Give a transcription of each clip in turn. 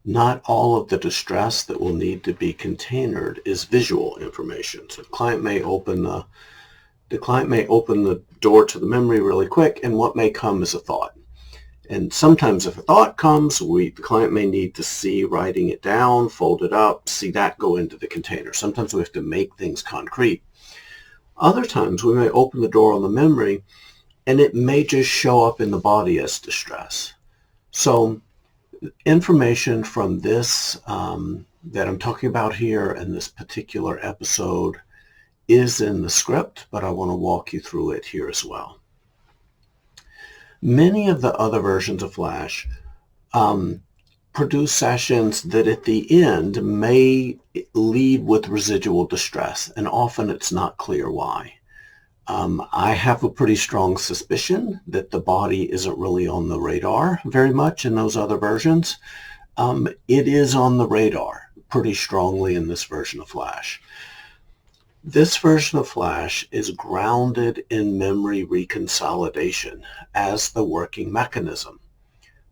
Not all of the distress that will need to be containered is visual information. So the client may open the door to the memory really quick, and what may come is a thought. And sometimes if a thought comes, the client may need to see writing it down, fold it up, see that go into the container. Sometimes we have to make things concrete. Other times we may open the door on the memory and it may just show up in the body as distress. So information from this that I'm talking about here in this particular episode is in the script, but I want to walk you through it here as well. Many of the other versions of Flash produce sessions that at the end may lead with residual distress, and often it's not clear why. I have a pretty strong suspicion that the body isn't really on the radar very much in those other versions. It is on the radar pretty strongly in this version of Flash. This version of Flash is grounded in memory reconsolidation as the working mechanism,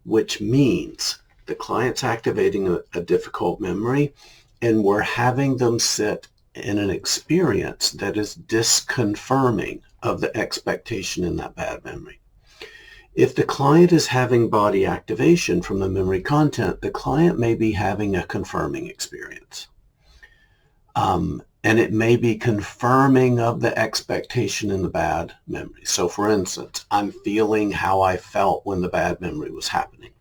which means the client's activating a difficult memory and we're having them sit in an experience that is disconfirming of the expectation in that bad memory. If the client is having body activation from the memory content, the client may be having a confirming experience. And it may be confirming of the expectation in the bad memory. So for instance, I'm feeling how I felt when the bad memory was happening.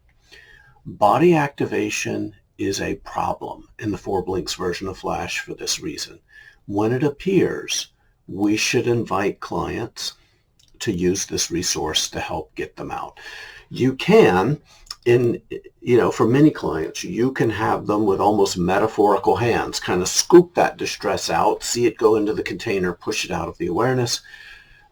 Body activation is a problem in the 4-blinks version of Flash for this reason. When it appears, we should invite clients to use this resource to help get them out. You can, for many clients, you can have them with almost metaphorical hands, kind of scoop that distress out, see it go into the container, push it out of the awareness.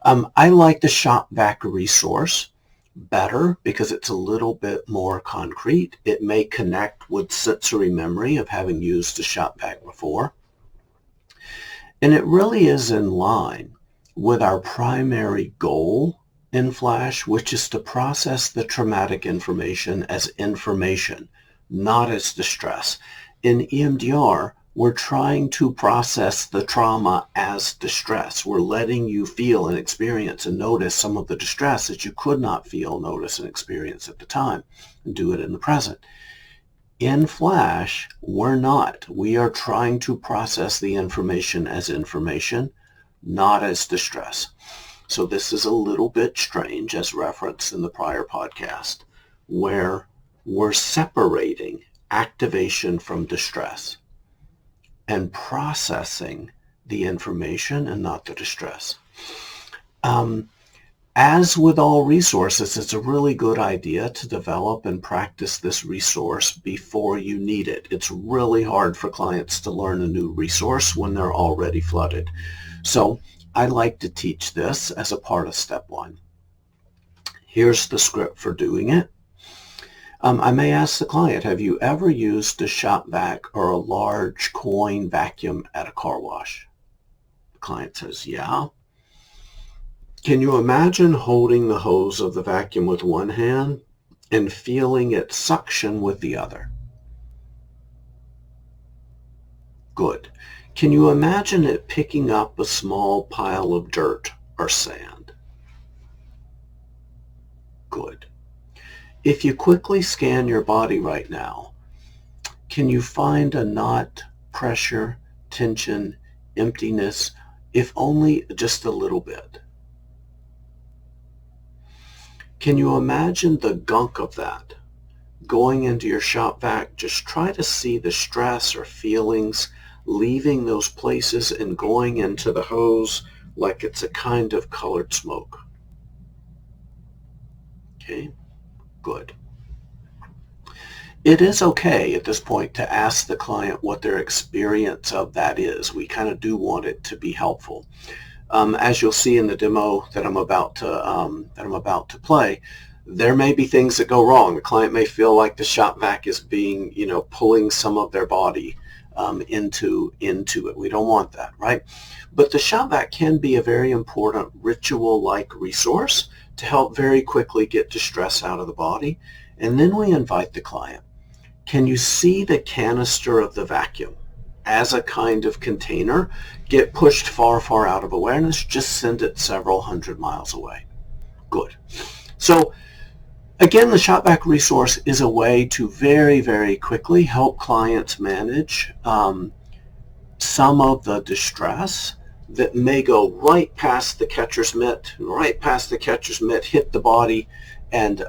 I like the Shop-Vac resource better because it's a little bit more concrete. It may connect with sensory memory of having used the Shop-Vac before. And it really is in line with our primary goal in Flash, which is to process the traumatic information as information, not as distress. In EMDR, we're trying to process the trauma as distress. We're letting you feel and experience and notice some of the distress that you could not feel, notice, and experience at the time, and do it in the present. In Flash, we're not. We are trying to process the information as information, not as distress. So this is a little bit strange, as referenced in the prior podcast, where we're separating activation from distress and processing the information and not the distress. As with all resources, it's a really good idea to develop and practice this resource before you need it. It's really hard for clients to learn a new resource when they're already flooded. So I like to teach this as a part of step 1. Here's the script for doing it. I may ask the client, have you ever used a Shop-Vac or a large coin vacuum at a car wash? The client says, yeah. Can you imagine holding the hose of the vacuum with one hand and feeling it suction with the other? Good. Can you imagine it picking up a small pile of dirt or sand? Good. If you quickly scan your body right now, can you find a knot, pressure, tension, emptiness, if only just a little bit? Can you imagine the gunk of that going into your Shop-Vac? Just try to see the stress or feelings leaving those places and going into the hose like it's a kind of colored smoke. Okay, good. It is okay at this point to ask the client what their experience of that is. We kind of do want it to be helpful. As you'll see in the demo that I'm about to play, there may be things that go wrong. The client may feel like the Shop-Vac is being, pulling some of their body into it. We don't want that, right? But the Shop-Vac can be a very important ritual-like resource to help very quickly get distress out of the body. And then we invite the client Can you see the canister of the vacuum as a kind of container get pushed far, far out of awareness? Just send it several hundred miles away. Good. So again, the Shop-Vac resource is a way to very, very quickly help clients manage some of the distress that may go right past the catcher's mitt, hit the body, and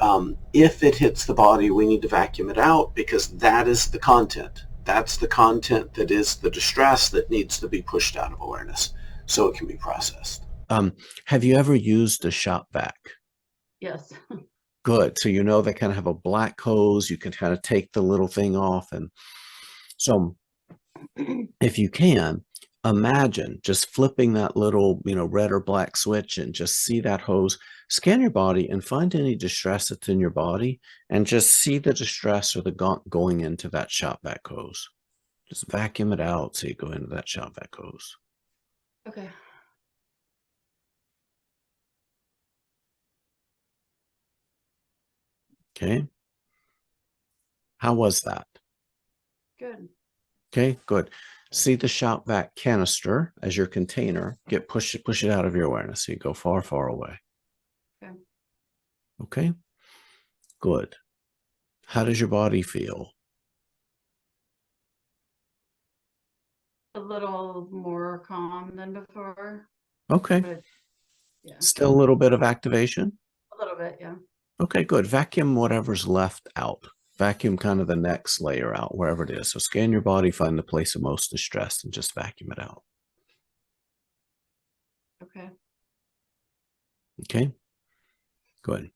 if it hits the body, we need to vacuum it out because that is the content. That's the content that is the distress that needs to be pushed out of awareness so it can be processed. Have you ever used a Shop-Vac? Yes. Good. So you know they kind of have a black hose. You can kind of take the little thing off. And so if you can, imagine just flipping that little, red or black switch and just see that hose, scan your body and find any distress that's in your body and just see the distress or the going into that Shop-Vac hose. Just vacuum it out so you go into that Shop-Vac hose. Okay. Okay. How was that? Good. Okay, good. See the Shop-Vac canister as your container. Push it out of your awareness. So you go far, far away. Okay. Okay, good. How does your body feel? A little more calm than before, Okay, but yeah, still a little bit of activation. a little bit, yeah. Okay, good. Vacuum whatever's left out. Vacuum kind of the next layer out, wherever it is. So scan your body, find the place of most distress, and just vacuum it out. Okay. Okay, good.